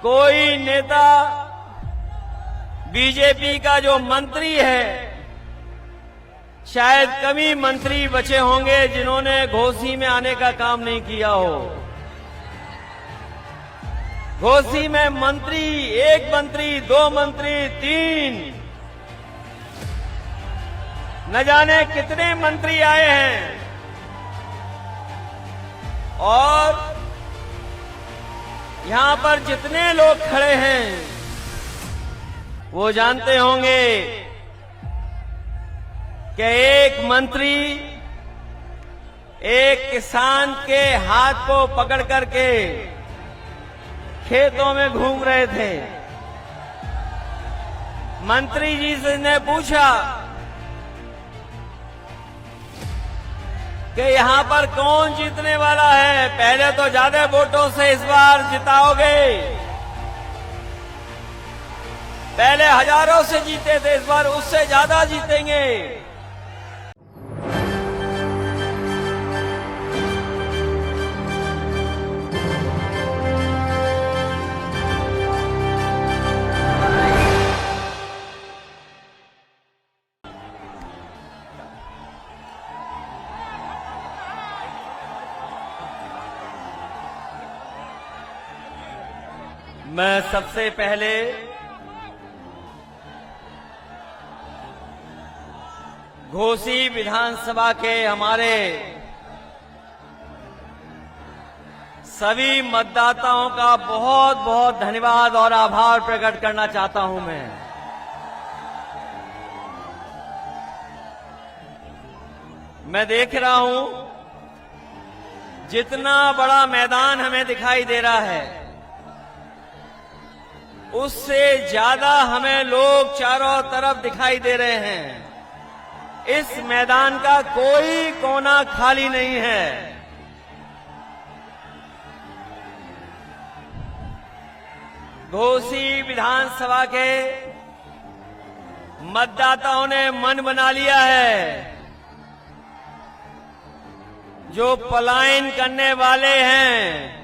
कोई नेता बीजेपी का जो मंत्री है, शायद कम ही मंत्री बचे होंगे जिन्होंने घोसी में आने का काम नहीं किया हो। घोसी में मंत्री, एक मंत्री, दो मंत्री, तीन, न जाने कितने मंत्री आए हैं और यहां पर जितने लोग खड़े हैं वो जानते होंगे कि एक मंत्री एक किसान के हाथ को पकड़ करके खेतों में घूम रहे थे। मंत्री जी से ने पूछा कि यहां पर कौन जीतने वाला है, पहले तो ज्यादा वोटों से इस बार जिताओगे, पहले हजारों से जीते थे, इस बार उससे ज्यादा जीतेंगे। मैं सबसे पहले घोसी विधानसभा के हमारे सभी मतदाताओं का बहुत बहुत धन्यवाद और आभार प्रकट करना चाहता हूं। मैं देख रहा हूं जितना बड़ा मैदान हमें दिखाई दे रहा है, उससे ज्यादा हमें लोग चारों तरफ दिखाई दे रहे हैं। इस मैदान का कोई कोना खाली नहीं है। घोसी विधानसभा के मतदाताओं ने मन बना लिया है। जो पलायन करने वाले हैं,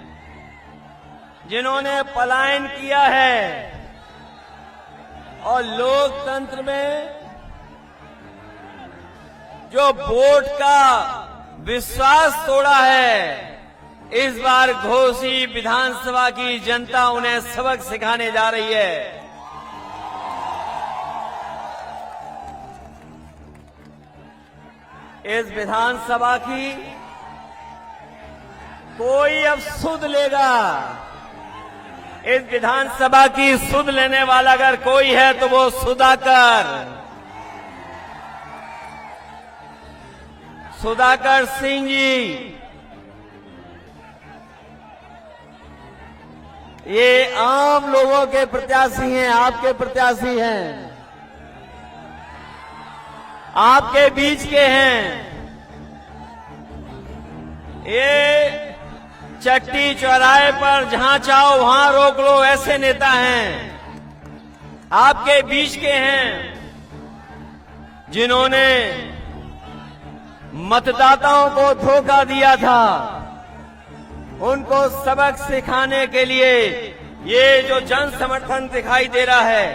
जिन्होंने पलायन किया है और लोकतंत्र में जो वोट का विश्वास तोड़ा है, इस बार घोसी विधानसभा की जनता उन्हें सबक सिखाने जा रही है। इस विधानसभा की कोई अब सुध लेगा। इस विधानसभा की सुध लेने वाला अगर कोई है तो वो सुधाकर सिंह जी। ये आम लोगों के प्रत्याशी हैं, आपके प्रत्याशी हैं, आपके बीच के हैं। ये चट्टी चौराहे पर जहां चाहो वहां रोक लो, ऐसे नेता हैं, आपके बीच के हैं, जिन्होंने मतदाताओं को धोखा दिया था। उनको सबक सिखाने के लिए ये जो जन समर्थन दिखाई दे रहा है,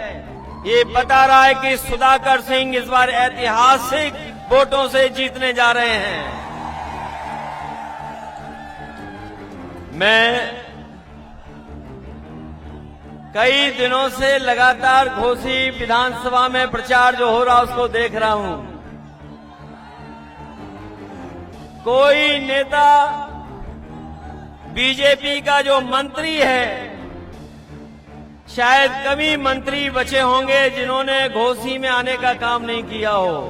ये बता रहा है कि सुधाकर सिंह इस बार ऐतिहासिक वोटों से जीतने जा रहे हैं। मैं कई दिनों से लगातार घोसी विधानसभा में प्रचार जो हो रहा उसको देख रहा हूं। कोई नेता बीजेपी का जो मंत्री है, शायद कम ही मंत्री बचे होंगे जिन्होंने घोसी में आने का काम नहीं किया हो।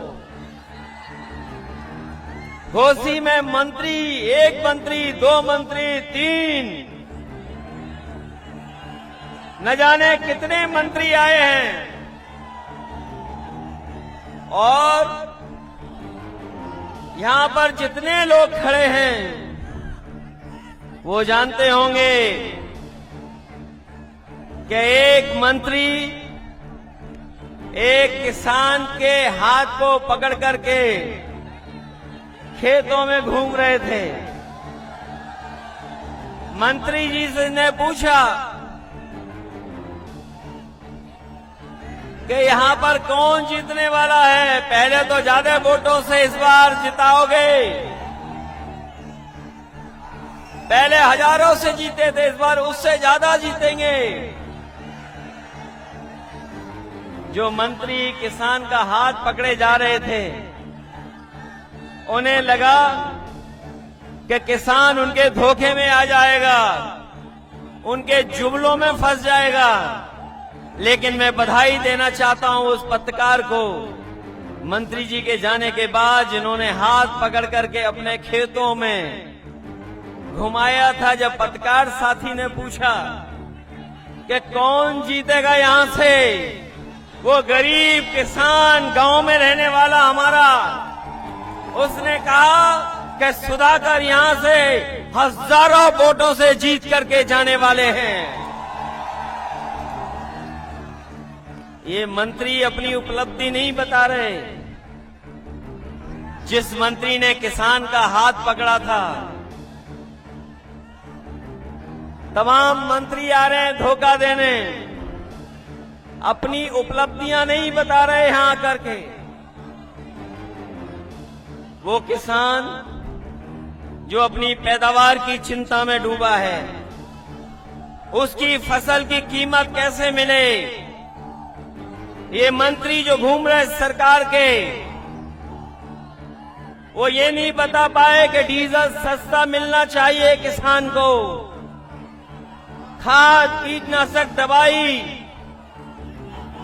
घोसी में मंत्री, एक मंत्री, दो मंत्री, तीन, न जाने कितने मंत्री आए हैं और यहां पर जितने लोग खड़े हैं वो जानते होंगे कि एक मंत्री एक किसान के हाथ को पकड़ करके खेतों में घूम रहे थे। मंत्री जी से ने पूछा कि यहाँ पर कौन जीतने वाला है। पहले तो ज्यादा वोटों से इस बार जिताओगे, पहले हजारों से जीते थे, इस बार उससे ज्यादा जीतेंगे। जो मंत्री किसान का हाथ पकड़े जा रहे थे, उन्हें लगा कि किसान उनके धोखे में आ जाएगा, उनके जुमलों में फंस जाएगा। लेकिन मैं बधाई देना चाहता हूं उस पत्रकार को, मंत्री जी के जाने के बाद, जिन्होंने हाथ पकड़ करके अपने खेतों में घुमाया था। जब पत्रकार साथी ने पूछा कि कौन जीतेगा यहां से, वो गरीब किसान गांव में रहने वाला हमारा, उसने कहा कि सुधाकर यहां से हजारों वोटों से जीत करके जाने वाले हैं। ये मंत्री अपनी उपलब्धि नहीं बता रहे। जिस मंत्री ने किसान का हाथ पकड़ा था, तमाम मंत्री आ रहे हैं धोखा देने, अपनी उपलब्धियां नहीं बता रहे यहां करके। वो किसान जो अपनी पैदावार की चिंता में डूबा है, उसकी फसल की कीमत कैसे मिले। ये मंत्री जो घूम रहे सरकार के, वो ये नहीं बता पाए कि डीजल सस्ता मिलना चाहिए किसान को, खाद कीटनाशक दवाई,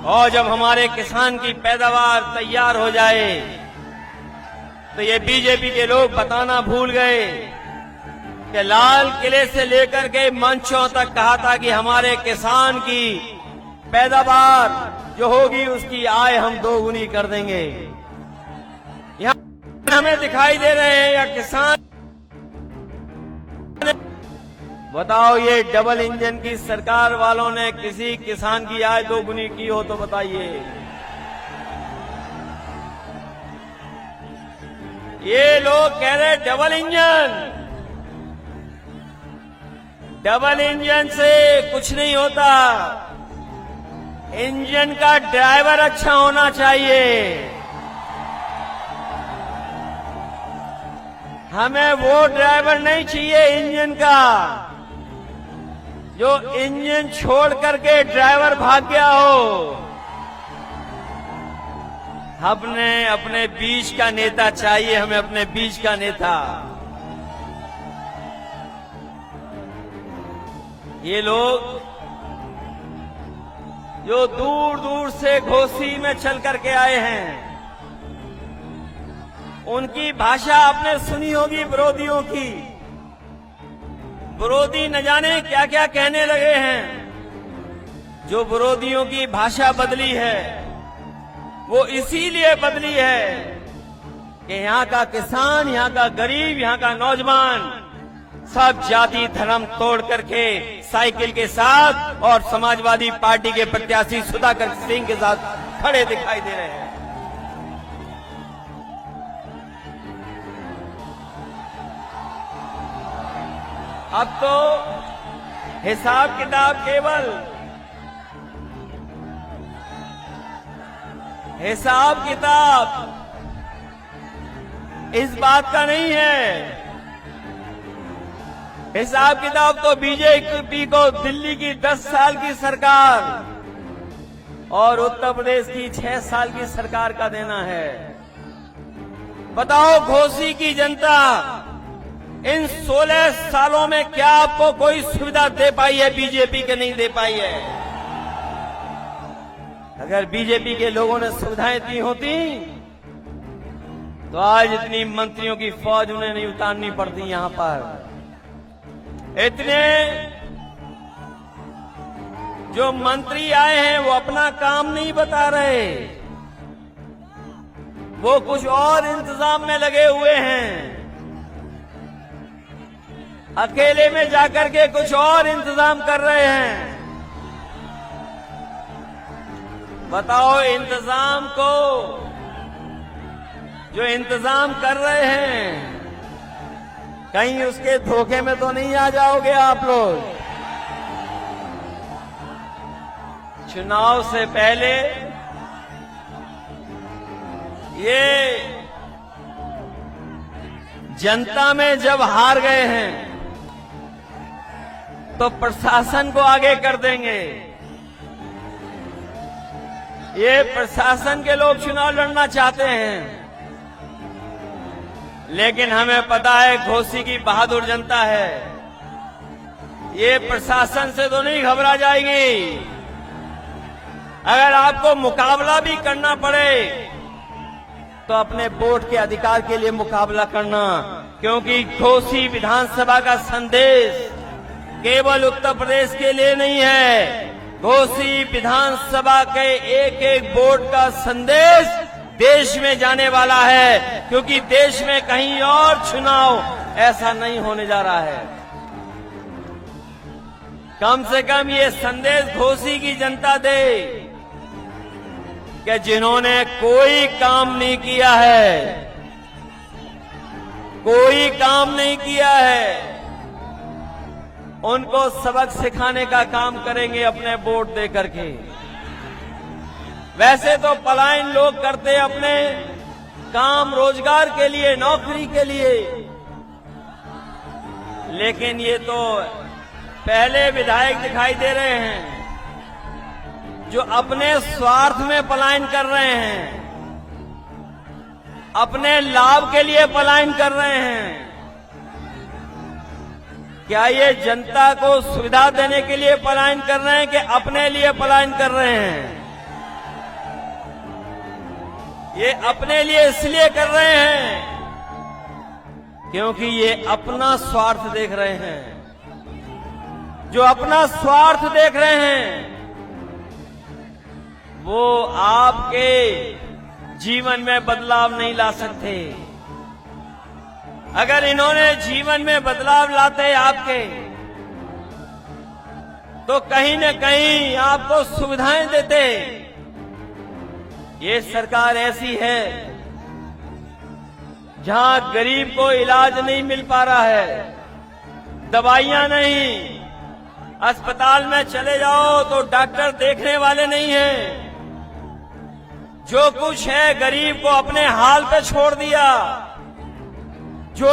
और जब हमारे किसान की पैदावार तैयार हो जाए तो ये बीजेपी के लोग बताना भूल गए कि लाल किले से लेकर के मंचों तक कहा था कि हमारे किसान की पैदावार जो होगी उसकी आय हम दोगुनी कर देंगे। यहां हमें दिखाई दे रहे हैं या किसान, बताओ ये डबल इंजन की सरकार वालों ने किसी किसान की आय दोगुनी की हो तो बताइए। ये लोग कह रहे डबल इंजन, डबल इंजन से कुछ नहीं होता, इंजन का ड्राइवर अच्छा होना चाहिए। हमें वो ड्राइवर नहीं चाहिए इंजन का जो इंजन छोड़ करके ड्राइवर भाग गया हो। हमने अपने बीच का नेता चाहिए, हमें अपने बीच का नेता। ये लोग जो दूर दूर से घोसी में चल करके आए हैं, उनकी भाषा आपने सुनी होगी विरोधियों की। विरोधी न जाने क्या क्या कहने लगे हैं। जो विरोधियों की भाषा बदली है वो इसीलिए बदली है कि यहाँ का किसान, यहाँ का गरीब, यहाँ का नौजवान सब जाति धर्म तोड़ करके साइकिल के साथ और समाजवादी पार्टी के प्रत्याशी सुधाकर सिंह के साथ खड़े दिखाई दे रहे हैं। अब तो हिसाब किताब केवल हिसाब किताब इस बात का नहीं है। हिसाब किताब तो बीजेपी को दिल्ली की 10 साल की सरकार और उत्तर प्रदेश की 6 साल की सरकार का देना है। बताओ घोसी की जनता इन 16 सालों में क्या आपको कोई सुविधा दे पाई है? बीजेपी के नहीं दे पाई है। अगर बीजेपी के लोगों ने सुविधाएं दी होती तो आज इतनी मंत्रियों की फौज उन्हें नहीं उतारनी पड़ती। यहां पर इतने जो मंत्री आए हैं वो अपना काम नहीं बता रहे, वो कुछ और इंतजाम में लगे हुए हैं। अकेले में जाकर के कुछ और इंतजाम कर रहे हैं। बताओ इंतजाम को जो इंतजाम कर रहे हैं कहीं उसके धोखे में तो नहीं आ जाओगे आप लोग। चुनाव से पहले ये जनता में जब हार गए हैं तो प्रशासन को आगे कर देंगे। ये प्रशासन के लोग चुनाव लड़ना चाहते हैं, लेकिन हमें पता है घोसी की बहादुर जनता है, ये प्रशासन से तो नहीं घबरा जाएगी। अगर आपको मुकाबला भी करना पड़े तो अपने वोट के अधिकार के लिए मुकाबला करना, क्योंकि घोसी विधानसभा का संदेश केवल उत्तर प्रदेश के लिए नहीं है। घोसी विधानसभा के एक एक वोट का संदेश देश में जाने वाला है, क्योंकि देश में कहीं और चुनाव ऐसा नहीं होने जा रहा है। कम से कम ये संदेश घोसी की जनता दे कि जिन्होंने कोई काम नहीं किया है, कोई काम नहीं किया है, उनको सबक सिखाने का काम करेंगे अपने वोट दे करके। वैसे तो पलायन लोग करते अपने काम रोजगार के लिए, नौकरी के लिए, लेकिन ये तो पहले विधायक दिखाई दे रहे हैं जो अपने स्वार्थ में पलायन कर रहे हैं, अपने लाभ के लिए पलायन कर रहे हैं। क्या ये जनता को सुविधा देने के लिए पलायन कर रहे हैं कि अपने लिए पलायन कर रहे हैं? ये अपने लिए इसलिए कर रहे हैं क्योंकि ये अपना स्वार्थ देख रहे हैं। जो अपना स्वार्थ देख रहे हैं वो आपके जीवन में बदलाव नहीं ला सकते। अगर इन्होंने जीवन में बदलाव लाते आपके, तो कहीं न कहीं आपको सुविधाएं देते। ये सरकार ऐसी है जहां गरीब को इलाज नहीं मिल पा रहा है, दवाइयां नहीं, अस्पताल में चले जाओ तो डॉक्टर देखने वाले नहीं हैं। जो कुछ है गरीब को अपने हाल पे छोड़ दिया। जो